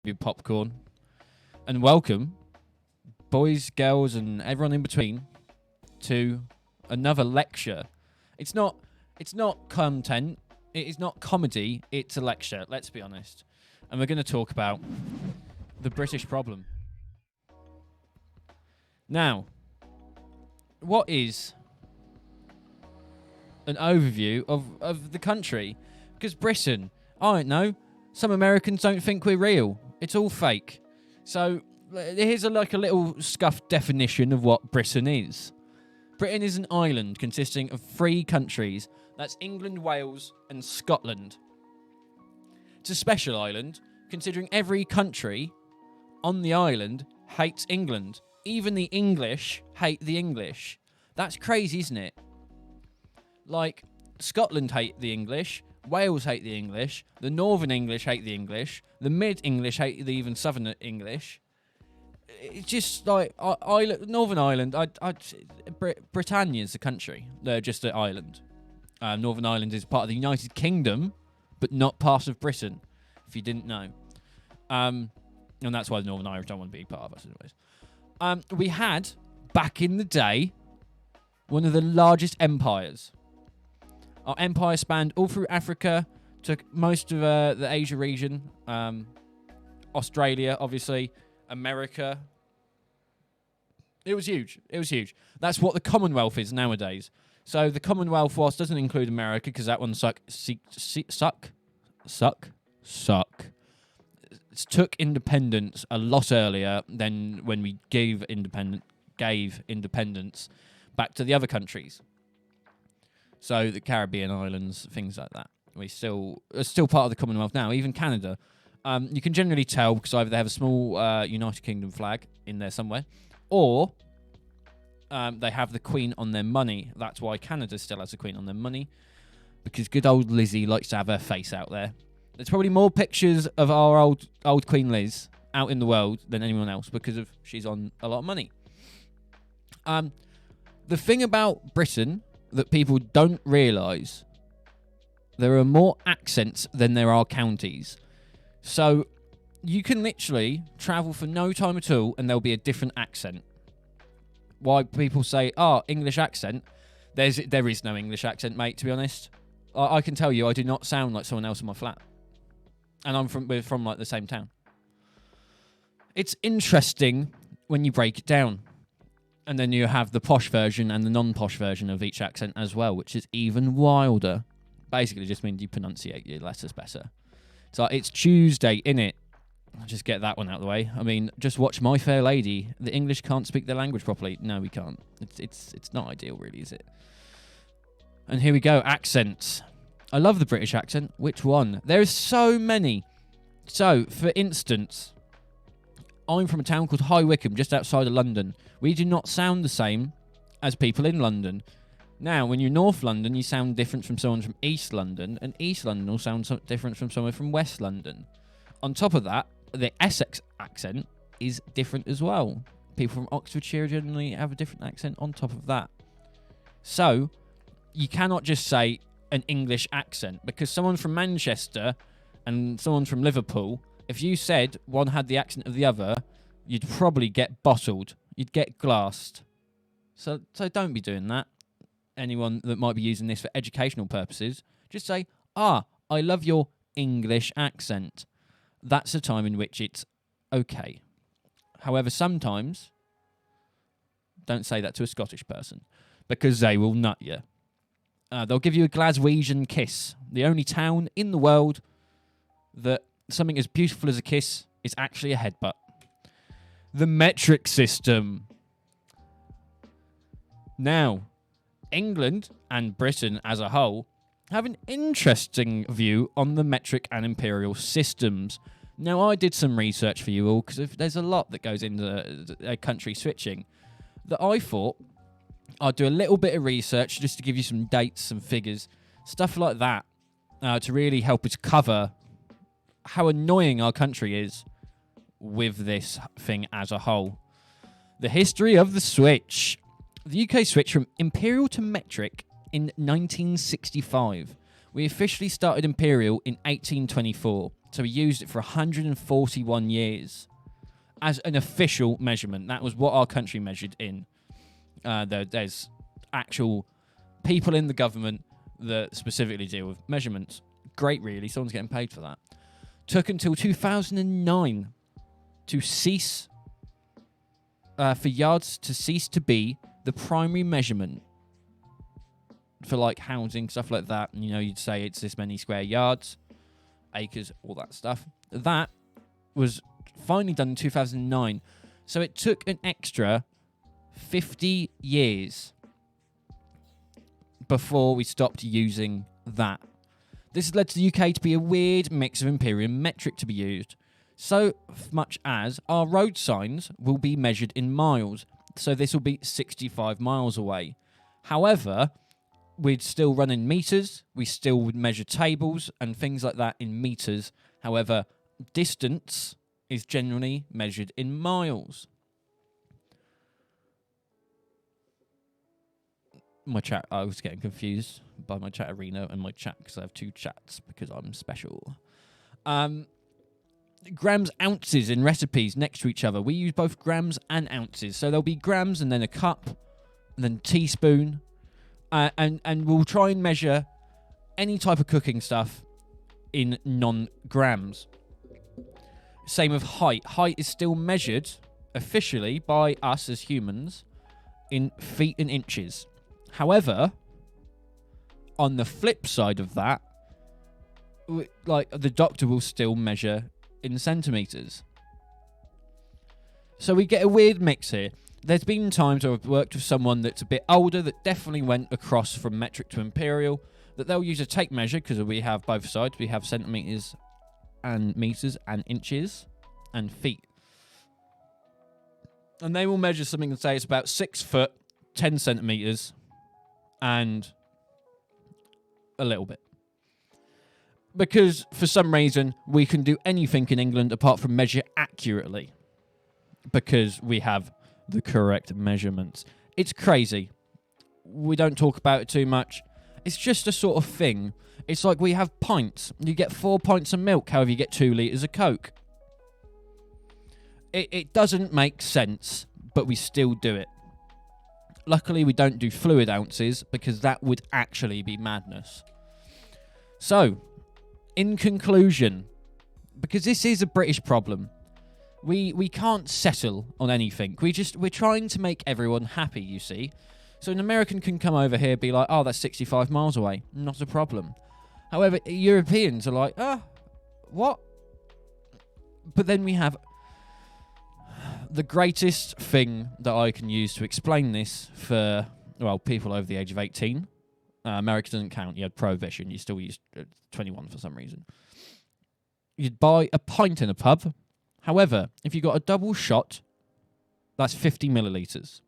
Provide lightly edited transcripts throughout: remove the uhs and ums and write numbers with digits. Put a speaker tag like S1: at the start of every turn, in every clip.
S1: your popcorn, and welcome, boys, girls, and everyone in between, to another lecture. It's not content. It is not comedy. It's a lecture. Let's be honest, and we're going to talk about the British problem. Now, what is an overview of the country? Because Britain, I don't know. Some Americans don't think we're real. It's all fake. So here's a little scuffed definition of what Britain is. Britain is an island consisting of 3 countries. That's England, Wales, and Scotland. It's a special island, considering every country on the island hates England. Even the English hate the English. That's crazy, isn't it? Like, Scotland hate the English, Wales hate the English, the Northern English hate the English, the Mid-English hate the even Southern English. It's just like, Northern Ireland, Britannia's a country. They're just an island. Northern Ireland is part of the United Kingdom, but not part of Britain, if you didn't know. And that's why the Northern Irish don't want to be part of us anyways. We had, back in the day, one of the largest empires. Our empire spanned all through Africa, took most of the Asia region, Australia, obviously, America. It was huge. That's what the Commonwealth is nowadays. So the Commonwealth, whilst doesn't include America, because that one suck. Took independence a lot earlier than when we gave independence back to the other countries. So the Caribbean islands, things like that. Are still part of the Commonwealth now. Even Canada, you can generally tell because either they have a small United Kingdom flag in there somewhere, or they have the Queen on their money. That's why Canada still has the Queen on their money, because good old Lizzie likes to have her face out there. There's probably more pictures of our old Queen Liz out in the world than anyone else because she's on a lot of money. The thing about Britain that people don't realise, there are more accents than there are counties. So you can literally travel for no time at all and there'll be a different accent. Why people say, English accent, there is no English accent, mate, to be honest. I can tell you I do not sound like someone else in my flat. And we're from like the same town. It's interesting when you break it down. And then you have the posh version and the non-posh version of each accent as well, which is even wilder. Basically just means you pronunciate your letters better. So it's Tuesday, innit? Just get that one out of the way. I mean, just watch My Fair Lady. The English can't speak their language properly. No, we can't. It's not ideal, really, is it? And here we go, accents. I love the British accent. Which one? There are so many. So, for instance, I'm from a town called High Wycombe, just outside of London. We do not sound the same as people in London. Now, when you're in North London, you sound different from someone from East London, and East London will sound different from someone from West London. On top of that, the Essex accent is different as well. People from Oxfordshire generally have a different accent on top of that. So, you cannot just say an English accent, because someone from Manchester and someone from Liverpool, if you said one had the accent of the other, you'd probably get bottled. You'd get glassed. So don't be doing that. Anyone that might be using this for educational purposes, just say, I love your English accent. That's a time in which it's okay. However, sometimes, don't say that to a Scottish person, because they will nut you. They'll give you a Glaswegian kiss. The only town in the world that something as beautiful as a kiss is actually a headbutt. The metric system. Now, England and Britain as a whole have an interesting view on the metric and imperial systems. Now, I did some research for you all, because there's a lot that goes into country switching, that I thought I'd do a little bit of research just to give you some dates, some figures, stuff like that, to really help us cover how annoying our country is with this thing as a whole. The history of the switch. The UK switched from imperial to metric in 1965. We officially started imperial in 1824. So we used it for 141 years as an official measurement. That was what our country measured in. There's actual people in the government that specifically deal with measurements. Great, really. Someone's getting paid for that. Took until 2009 to cease, for yards to cease to be the primary measurement for like housing, stuff like that. You know, you'd say it's this many square yards, acres, all that stuff. That was finally done in 2009. So it took an extra 50 years before we stopped using that. This has led to the UK to be a weird mix of imperial metric to be used. So much as our road signs will be measured in miles. So this will be 65 miles away. However, we'd still run in meters. We still would measure tables and things like that in meters. However, distance is generally measured in miles. My chat, I was getting confused by my chat arena and my chat because I have two chats because I'm special. Grams, ounces in recipes next to each other. We use both grams and ounces. So there'll be grams and then a cup and then teaspoon. And we'll try and measure any type of cooking stuff in non-grams. Same with height. Height is still measured officially by us as humans in feet and inches. However, on the flip side of that, like the doctor will still measure in centimeters. So we get a weird mix here. There's been times where I've worked with someone that's a bit older that definitely went across from metric to imperial, that they'll use a tape measure because we have both sides. We have centimeters and meters and inches and feet. And they will measure something and say it's about 6 foot, 10 centimeters, and a little bit. Because for some reason, we can do anything in England apart from measure accurately. Because we have the correct measurements. It's crazy. We don't talk about it too much. It's just a sort of thing. It's like we have pints. You get 4 pints of milk, however you get 2 litres of Coke. It doesn't make sense, but we still do it. Luckily, we don't do fluid ounces, because that would actually be madness. So, in conclusion, because this is a British problem, we can't settle on anything. We're trying to make everyone happy, you see. So an American can come over here and be like, oh, that's 65 miles away. Not a problem. However, Europeans are like, what? But then we have the greatest thing that I can use to explain this for, well, people over the age of 18. America doesn't count. You had prohibition. You still use 21 for some reason. You'd buy a pint in a pub. However, if you got a double shot, that's 50 millilitres.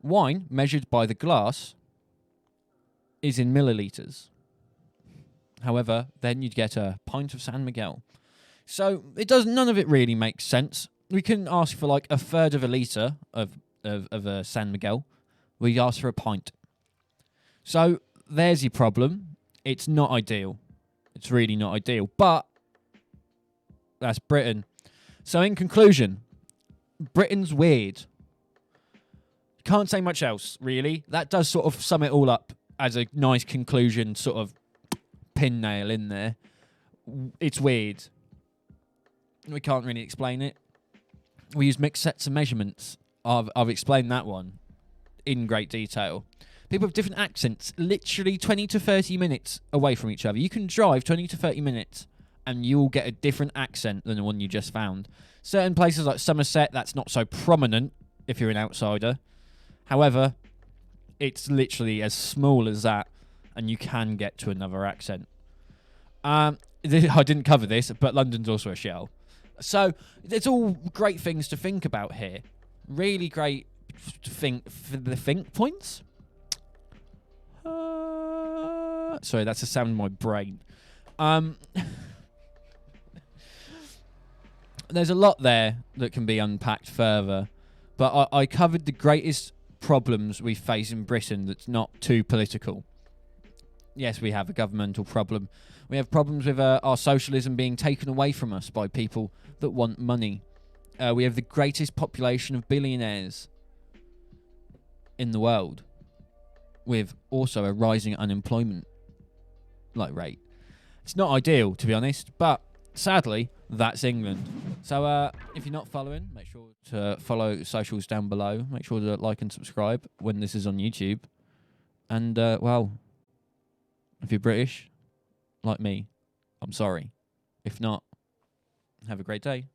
S1: Wine, measured by the glass, is in millilitres. However, then you'd get a pint of San Miguel. So none of it really makes sense. We couldn't ask for like a third of a litre of a San Miguel. We asked for a pint. So there's your problem. It's not ideal. It's really not ideal. But that's Britain. So in conclusion, Britain's weird. Can't say much else, really. That does sort of sum it all up as a nice conclusion, sort of pin nail in there. It's weird. We can't really explain it. We use mixed sets of measurements. I've explained that one in great detail. People have different accents, literally 20 to 30 minutes away from each other. You can drive 20 to 30 minutes and you will get a different accent than the one you just found. Certain places like Somerset, that's not so prominent if you're an outsider. However, it's literally as small as that, and you can get to another accent. I didn't cover this, but London's also a shell. So, there's all great things to think about here. Really great to think for the think points. Sorry, that's a sound in my brain. There's a lot there that can be unpacked further, but I covered the greatest problems we face in Britain that's not too political. Yes, we have a governmental problem. We have problems with our socialism being taken away from us by people that want money. We have the greatest population of billionaires in the world, with also a rising unemployment rate. It's not ideal, to be honest, but sadly, that's England. So if you're not following, make sure to follow socials down below. Make sure to like and subscribe when this is on YouTube. And, well, if you're British, like me, I'm sorry. If not, have a great day.